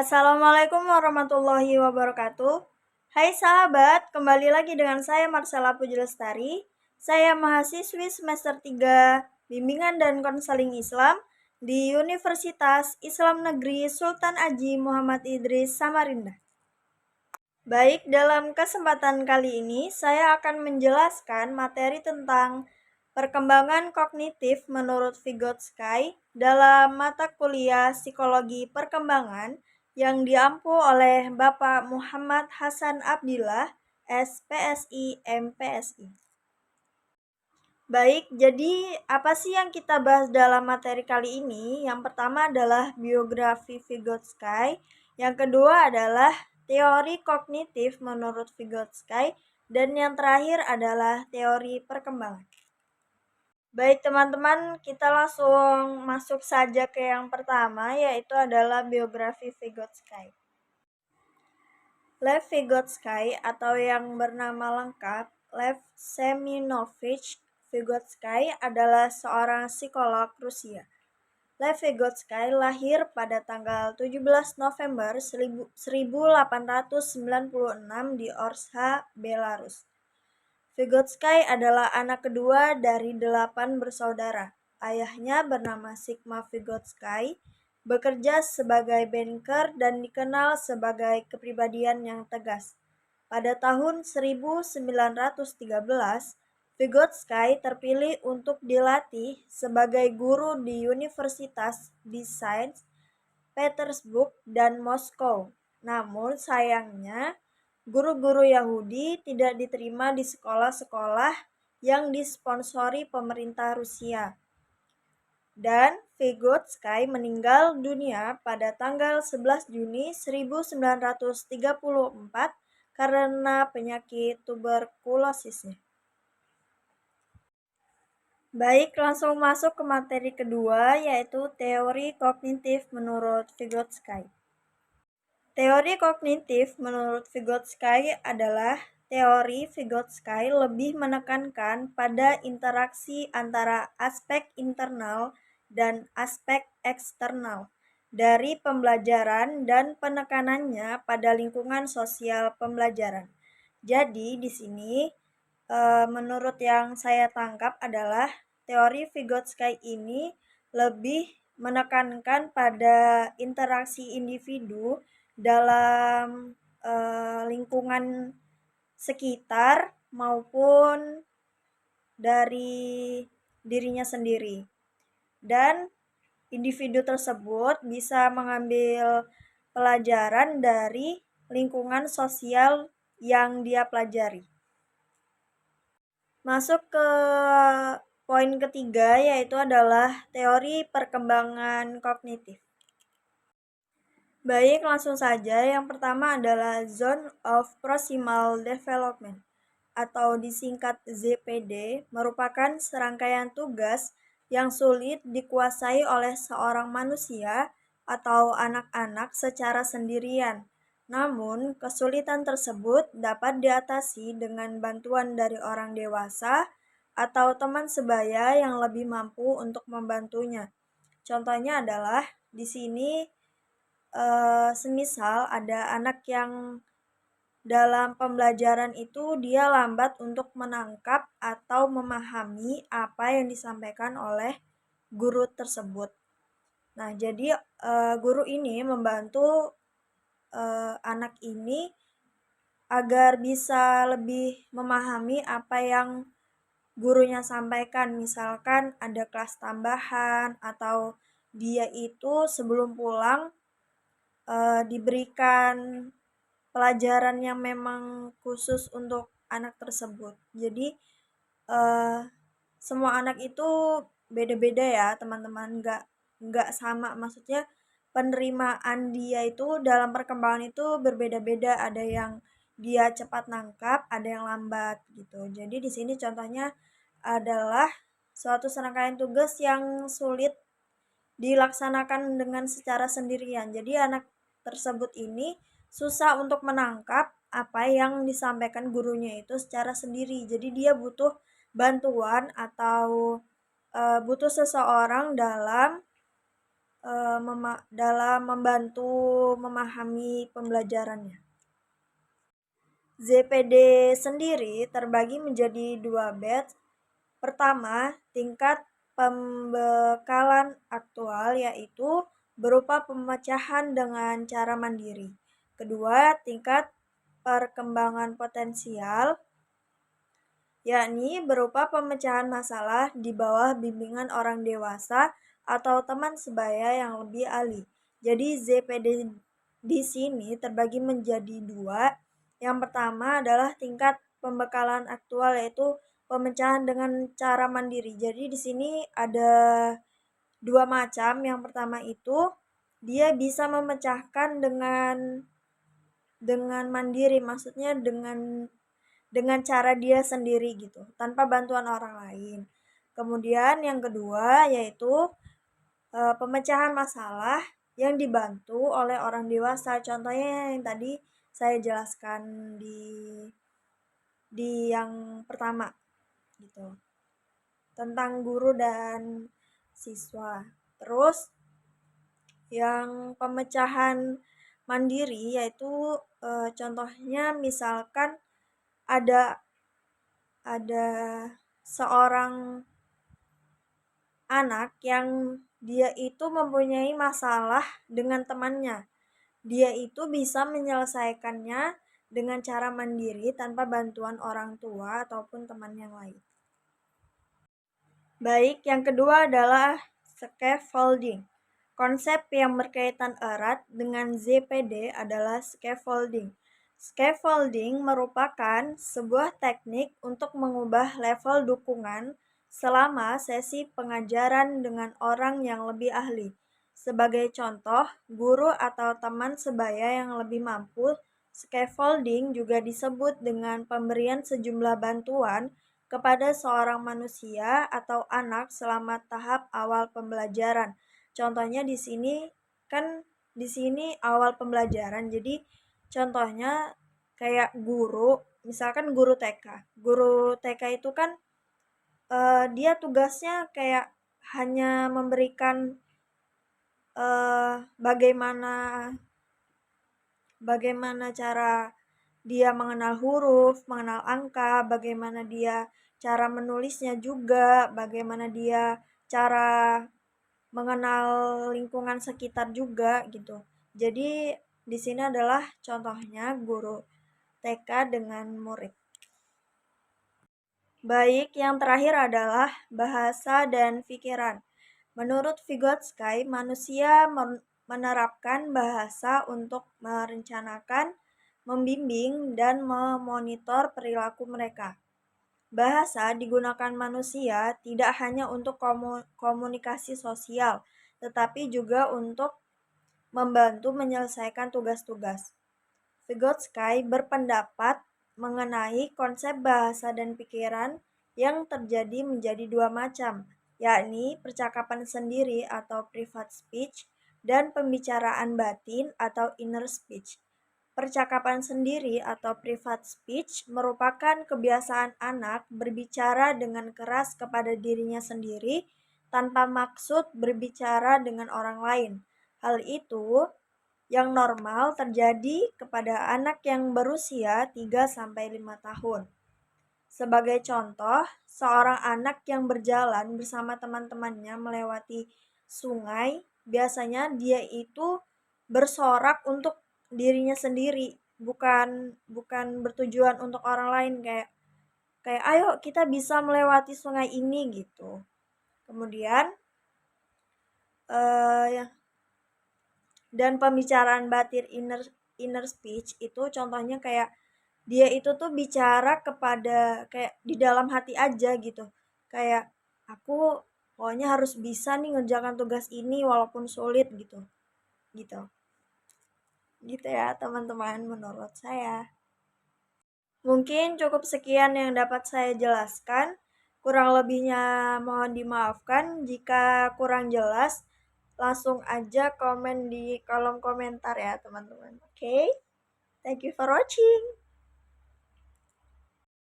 Assalamualaikum warahmatullahi wabarakatuh. Hai sahabat, kembali lagi dengan saya Marcella Pujilestari. Saya mahasiswi semester 3 Bimbingan dan Konseling Islam di Universitas Islam Negeri Sultan Aji Muhammad Idris Samarinda. Baik, dalam kesempatan kali ini saya akan menjelaskan materi tentang perkembangan kognitif menurut Vygotsky dalam mata kuliah Psikologi Perkembangan yang diampu oleh Bapak Muhammad Hasan Abdillah, SPSI, MPSI. Baik, jadi apa sih yang kita bahas dalam materi kali ini? Yang pertama adalah biografi Vygotsky, yang kedua adalah teori kognitif menurut Vygotsky, dan yang terakhir adalah teori perkembangan. Baik teman-teman, kita langsung masuk saja ke yang pertama, yaitu adalah biografi Vygotsky. Lev Vygotsky atau yang bernama lengkap Lev Semyonovich Vygotsky adalah seorang psikolog Rusia. Lev Vygotsky lahir pada tanggal 17 November 1896 di Orsha, Belarus. Vygotsky adalah anak kedua dari 8 bersaudara. Ayahnya bernama Sigma Vygotsky, bekerja sebagai banker dan dikenal sebagai kepribadian yang tegas. Pada tahun 1913, Vygotsky terpilih untuk dilatih sebagai guru di Universitas di Saint Petersburg dan Moskow. Namun sayangnya, guru-guru Yahudi tidak diterima di sekolah-sekolah yang disponsori pemerintah Rusia. Dan Vygotsky meninggal dunia pada tanggal 11 Juni 1934 karena penyakit tuberkulosisnya. Baik, langsung masuk ke materi kedua, yaitu teori kognitif menurut Vygotsky. Teori kognitif menurut Vygotsky adalah teori Vygotsky lebih menekankan pada interaksi antara aspek internal dan aspek eksternal dari pembelajaran dan penekanannya pada lingkungan sosial pembelajaran. Jadi di sini menurut yang saya tangkap adalah teori Vygotsky ini lebih menekankan pada interaksi individu dalam lingkungan sekitar maupun dari dirinya sendiri. Dan individu tersebut bisa mengambil pelajaran dari lingkungan sosial yang dia pelajari. Masuk ke poin ketiga, yaitu adalah teori perkembangan kognitif. Baik, langsung saja. Yang pertama adalah Zone of Proximal Development atau disingkat ZPD, merupakan serangkaian tugas yang sulit dikuasai oleh seorang manusia atau anak-anak secara sendirian. Namun, kesulitan tersebut dapat diatasi dengan bantuan dari orang dewasa atau teman sebaya yang lebih mampu untuk membantunya. Contohnya adalah di sini semisal ada anak yang dalam pembelajaran itu dia lambat untuk menangkap atau memahami apa yang disampaikan oleh guru tersebut. Nah, jadi guru ini membantu anak ini agar bisa lebih memahami apa yang gurunya sampaikan. Misalkan ada kelas tambahan atau dia itu sebelum pulang diberikan pelajaran yang memang khusus untuk anak tersebut. Jadi semua anak itu beda-beda ya teman-teman, nggak sama. Maksudnya penerimaan dia itu dalam perkembangan itu berbeda-beda. Ada yang dia cepat nangkap, ada yang lambat gitu. Jadi di sini contohnya adalah suatu serangkaian tugas yang sulit dilaksanakan dengan secara sendirian. Jadi anak tersebut ini susah untuk menangkap apa yang disampaikan gurunya itu secara sendiri. Jadi dia butuh bantuan atau butuh seseorang dalam dalam membantu memahami pembelajarannya. ZPD sendiri terbagi menjadi 2 batch. Pertama, tingkat pembekalan aktual, yaitu berupa pemecahan dengan cara mandiri. Kedua, tingkat perkembangan potensial, yakni berupa pemecahan masalah di bawah bimbingan orang dewasa atau teman sebaya yang lebih ahli. Jadi ZPD di sini terbagi menjadi 2. Yang pertama adalah tingkat pembekalan aktual, yaitu pemecahan dengan cara mandiri. Jadi di sini ada 2 macam. Yang pertama itu dia bisa memecahkan dengan mandiri, maksudnya dengan cara dia sendiri gitu, tanpa bantuan orang lain. Kemudian yang kedua yaitu pemecahan masalah yang dibantu oleh orang dewasa. Contohnya yang tadi saya jelaskan di yang pertama gitu, tentang guru dan siswa. Terus yang pemecahan mandiri yaitu contohnya misalkan ada seorang anak yang dia itu mempunyai masalah dengan temannya. Dia itu bisa menyelesaikannya dengan cara mandiri tanpa bantuan orang tua ataupun teman yang lain. Baik, yang kedua adalah scaffolding. Konsep yang berkaitan erat dengan ZPD adalah scaffolding. Scaffolding merupakan sebuah teknik untuk mengubah level dukungan selama sesi pengajaran dengan orang yang lebih ahli. Sebagai contoh, guru atau teman sebaya yang lebih mampu, scaffolding juga disebut dengan pemberian sejumlah bantuan kepada seorang manusia atau anak selama tahap awal pembelajaran. Contohnya di sini awal pembelajaran. Jadi contohnya kayak guru, misalkan guru TK. Guru TK itu kan dia tugasnya kayak hanya memberikan bagaimana cara dia mengenal huruf, mengenal angka, bagaimana dia cara menulisnya juga, bagaimana dia cara mengenal lingkungan sekitar juga gitu. Jadi di sini adalah contohnya guru TK dengan murid. Baik, yang terakhir adalah bahasa dan pikiran. Menurut Vygotsky, manusia menerapkan bahasa untuk merencanakan, membimbing, dan memonitor perilaku mereka. Bahasa digunakan manusia tidak hanya untuk komunikasi sosial, tetapi juga untuk membantu menyelesaikan tugas-tugas. Vygotsky berpendapat mengenai konsep bahasa dan pikiran yang terjadi menjadi 2 macam, yakni percakapan sendiri atau private speech dan pembicaraan batin atau inner speech. Percakapan sendiri atau private speech merupakan kebiasaan anak berbicara dengan keras kepada dirinya sendiri tanpa maksud berbicara dengan orang lain. Hal itu yang normal terjadi kepada anak yang berusia 3-5 tahun. Sebagai contoh, seorang anak yang berjalan bersama teman-temannya melewati sungai, biasanya dia itu bersorak untuk dirinya sendiri, bukan bertujuan untuk orang lain, kayak ayo kita bisa melewati sungai ini gitu. Kemudian dan pembicaraan batin inner speech itu contohnya kayak dia itu tuh bicara kepada kayak di dalam hati aja gitu, kayak aku pokoknya harus bisa nih ngerjakan tugas ini walaupun sulit gitu ya teman-teman menurut saya. Mungkin cukup sekian yang dapat saya jelaskan, kurang lebihnya mohon dimaafkan. Jika kurang jelas langsung aja komen di kolom komentar ya teman-teman. Oke, thank you for watching.